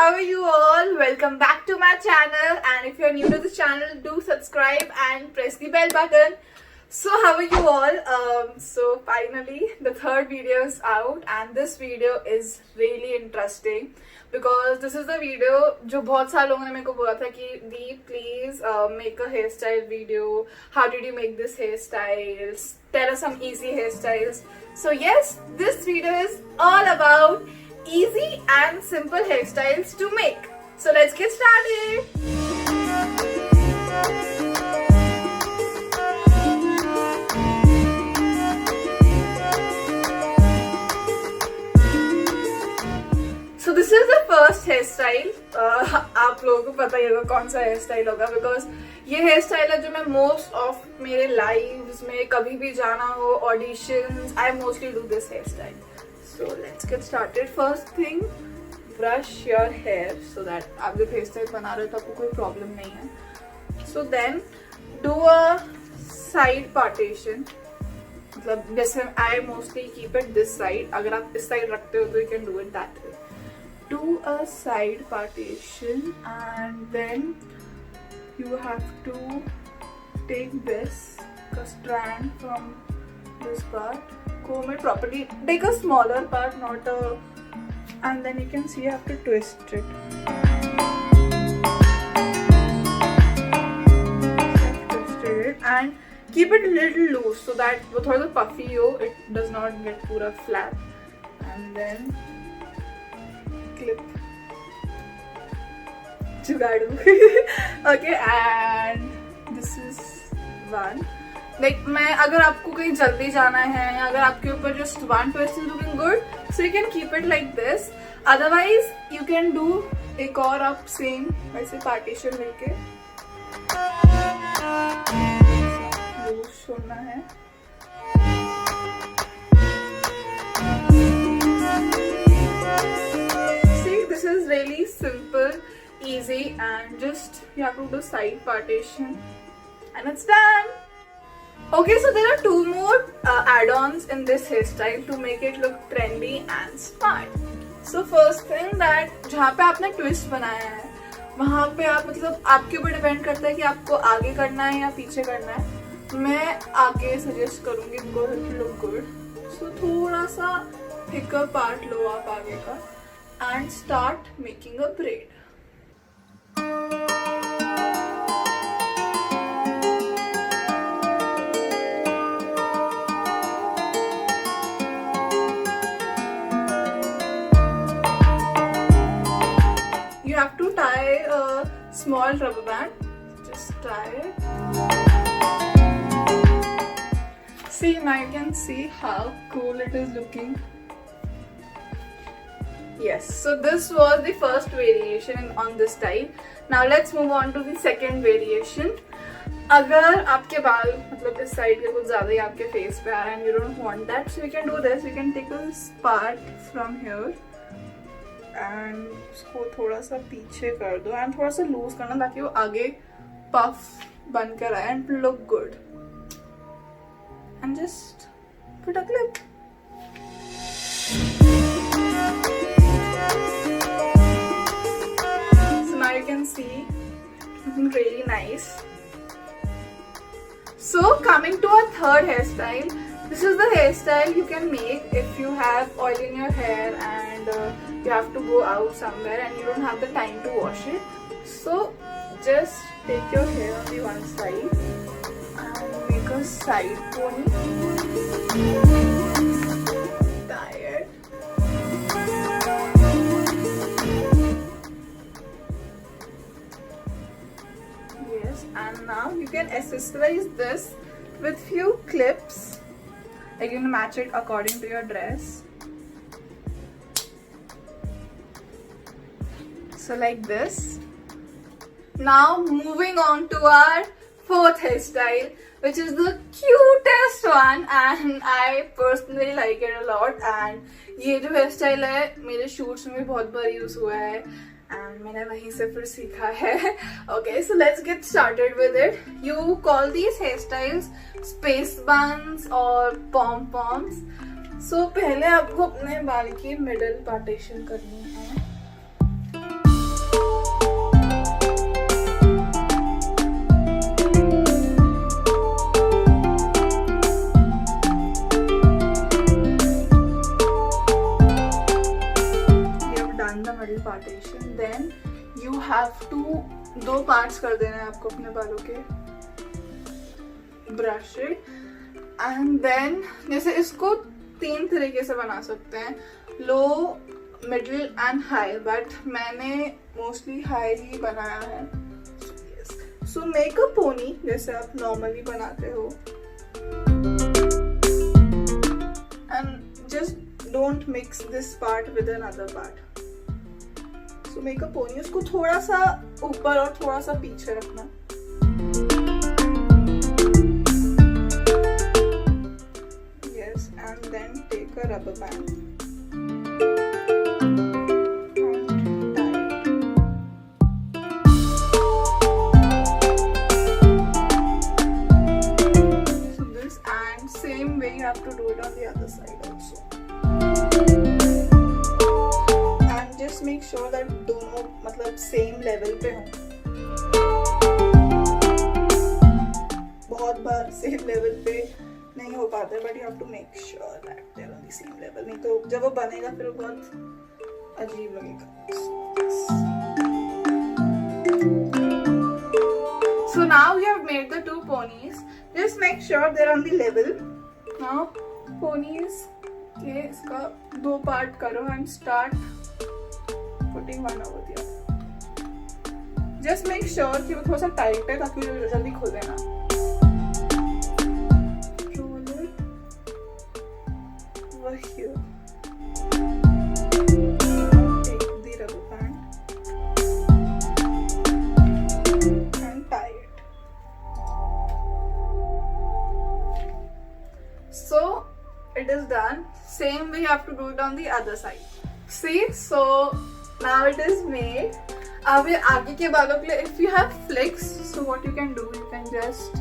how are you all? Welcome back to my channel, and if you're new to this channel, do subscribe and press the bell button. So how are you all? So finally the third video is out, and this video is really interesting because this is the video जो बहुत सारे लोगों ने मेरे को बोला था कि दी please make a hairstyle video. How did you make this hairstyles? Tell us some easy hairstyles. So yes, this video is all about easy and simple hairstyles to make. So let's get started. So this is the first hairstyle. आप लोगों को पता ही होगा कौन सा hairstyle होगा because ये hairstyle है जो मैं most of मेरे lives में कभी भी जाना हो auditions, I mostly do this hairstyle. So let's get started. First thing, brush your hair so that आप जब hairstyle बना रहे हो तो आपको कोई problem नहीं है. So then do a side partition. मतलब जैसे I mostly keep it this side. अगर आप इस side रखते हो तो you can do it that way. Do a side partition and then you have to take this strand from this part, comb it properly, take a smaller part, not a, and then you can see you have to twist it. Twist it and keep it a little loose so that वो थोड़ा सा puffy हो, it does not get पूरा flat, and then clip जुगाड़ू. Okay, and this is one. Like मैं अगर आपको कहीं जल्दी जाना है या अगर आपके ऊपर just one twist is looking good, so you can keep it like this. Otherwise you can do एक और आप same वैसे partition लेके loose छोड़ना है. This is really simple, easy, and just you have to do side partition and it's done. Okay, so there are two more add-ons in this hairstyle to make it look trendy and smart. So first thing that जहाँ पे आपने twist बनाया है वहाँ पे आप मतलब आपके ऊपर डिपेंड करता है कि आपको आगे करना है या पीछे करना है. मैं आगे सजेस्ट करूँगी because it will look good. So थोड़ा सा thicker part लो आप आगे का and start making a braid. You have to tie a small rubber band. Just tie it. See, now you can see how cool it is looking. Yes, so this was the first variation on this style. Now let's move on to the second variation. अगर आपके बाल मतलब इस side के कुछ ज़्यादा ही आपके face पे आ रहा है and you don't want that, so you can do this. You can take this part from here and उसको थोड़ा सा पीछे कर दो and थोड़ा सा लूज करना ताकि वो आगे puff बनकर आए and look good. And just put a clip. You can see looking really nice. So coming to our third hairstyle, this is the hairstyle you can make if you have oil in your hair and you have to go out somewhere and you don't have the time to wash it. So just take your hair on the one side and make a side pony. Tie it. And now you can accessorize this with few clips. You can match it according to your dress. So like this. Now moving on to our fourth hairstyle, which is the cutest one and I personally like it a lot. And ये जो hairstyle है मेरे shoots में भी बहुत बार use हुआ है and मैंने वहीं से फिर सीखा है. Okay, so let's get started with it. You call these hairstyles space buns or pom poms. So पहले आपको अपने बाल की middle partition करनी है. the middle partition. Then you have to 2 parts कर देना है आपको अपने बालों के. Brush it and then जैसे इसको 3 तरीके से बना सकते हैं, low, middle and high, but मैंने mostly high ही बनाया है. So make a pony जैसे आप normally बनाते हो. And just don't mix this part with another part. So make a pony. उसको थोड़ा सा ऊपर और थोड़ा सा पीछे रखना. Yes, and then take a rubber band. Same way you have to do it on the other side also. And just make sure that दोनों मतलब same level पे हों. बहुत बार same level पे नहीं हो पाता, but you have to make sure that they're on the same level. नहीं तो जब वो बनेगा फिर वो बहुत अजीब लगेगा. So now we have made the 2 ponies. Just make sure they're on the level. Now ponies के इसका 2 part करो and start putting one over the other. Just make sure कि वो थोड़ा सा tight है ताकि वो जल्दी खुले ना. Roll it over here. Take the rubber band and tie it. So it is done. Same way you have to do it on the other side. See, so now it is made. अब ये आगे के बालों के लिए if you have flicks, so what you can do, you can just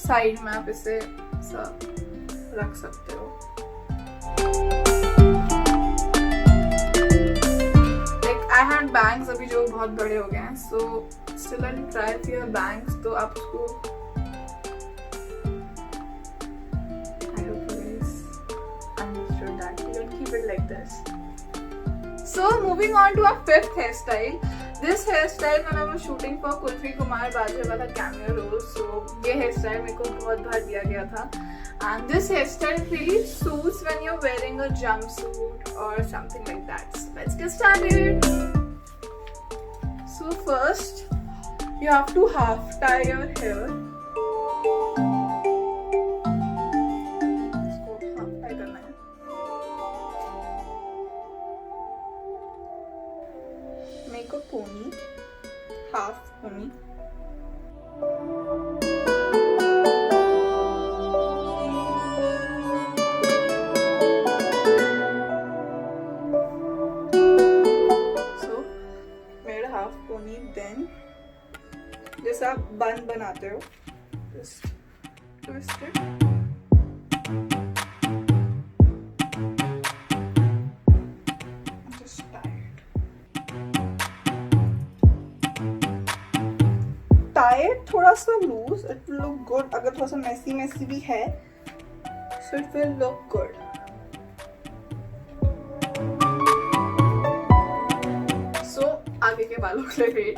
side में आप इसे सब रख सकते हो. Like I had bangs अभी जो बहुत बड़े हो गए हैं, so still I'll try if you have bangs तो आप उसको like this. So moving on to our 5th hairstyle. This hairstyle when I was shooting for Kulfi Kumar Bajrwala cameo role, so ये hairstyle मेरे को बहुत बार दिया गया था. And this hairstyle really suits when you're wearing a jumpsuit or something like that. So let's get started. So first you have to half tie your hair. Make a pony, half pony. So, made a half pony. Then, जैसे आप bun बनाते हो, just twist it. Tie it थोड़ा सा loose, it will look good. अगर थोड़ा सा messy भी है, so it will look good. So आगे के बालों के लिए wait.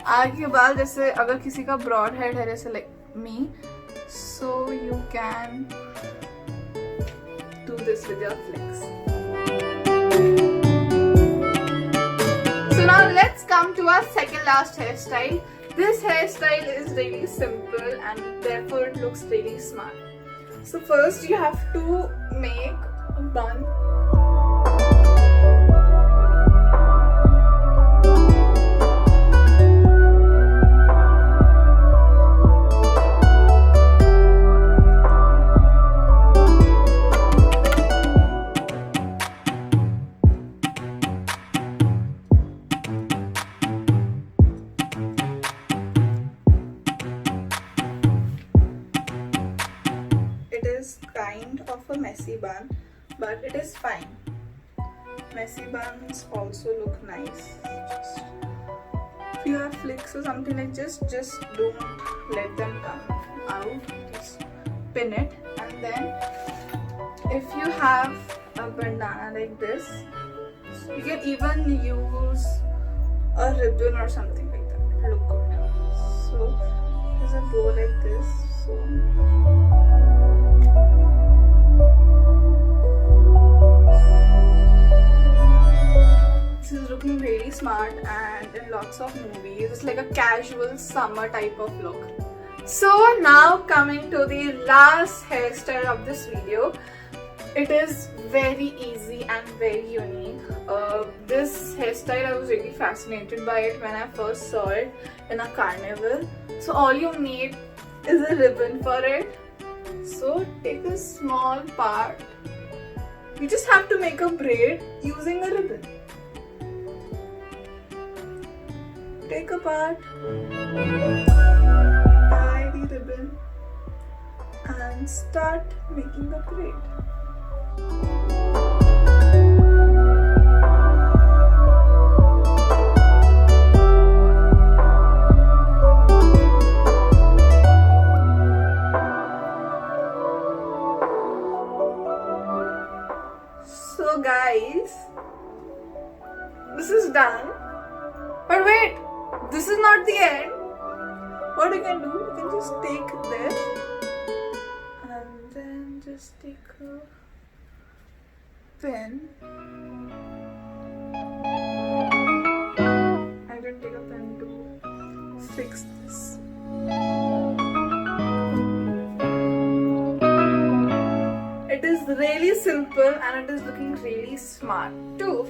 आगे के बाल जैसे अगर किसी का broad head है जैसे like me, so you can do this with your flicks. So now let's come to our second last hairstyle. This hairstyle is really simple and therefore it looks really smart. So first you have to make a bun. Kind of a messy bun, but it is fine. Messy buns also look nice. If you have flicks or something like just don't let them come out. Just pin it, and then if you have a bandana like this, You can even use a ribbon or something like that. It'll look good. So there's a bow like this. So this is looking really smart and in lots of movies. It's like a casual summer type of look. So now coming to the last hairstyle of this video. It is very easy and very unique. This hairstyle, I was really fascinated by it when I first saw it in a carnival. So all you need is a ribbon for it. So take a small part. You just have to make a braid using a ribbon. Take a part, tie the ribbon and start making a braid. So guys, this is done. But wait, this is not the end. What you can do, you can just take this and then just take a pen. I didn't take a pen to fix this. It is really simple and it is looking really smart too.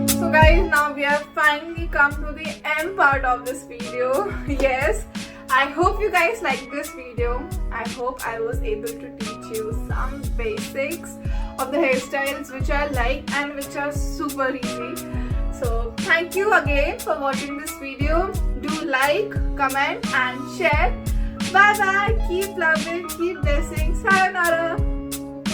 So guys, now we have finally come to the end part of this video. Yes, I hope you guys liked this video. I hope I was able to teach you some basics of the hairstyles which I like and which are super easy. So thank you again for watching this video. Do like, comment and share. Bye bye. Keep loving, keep blessing. Sayonara.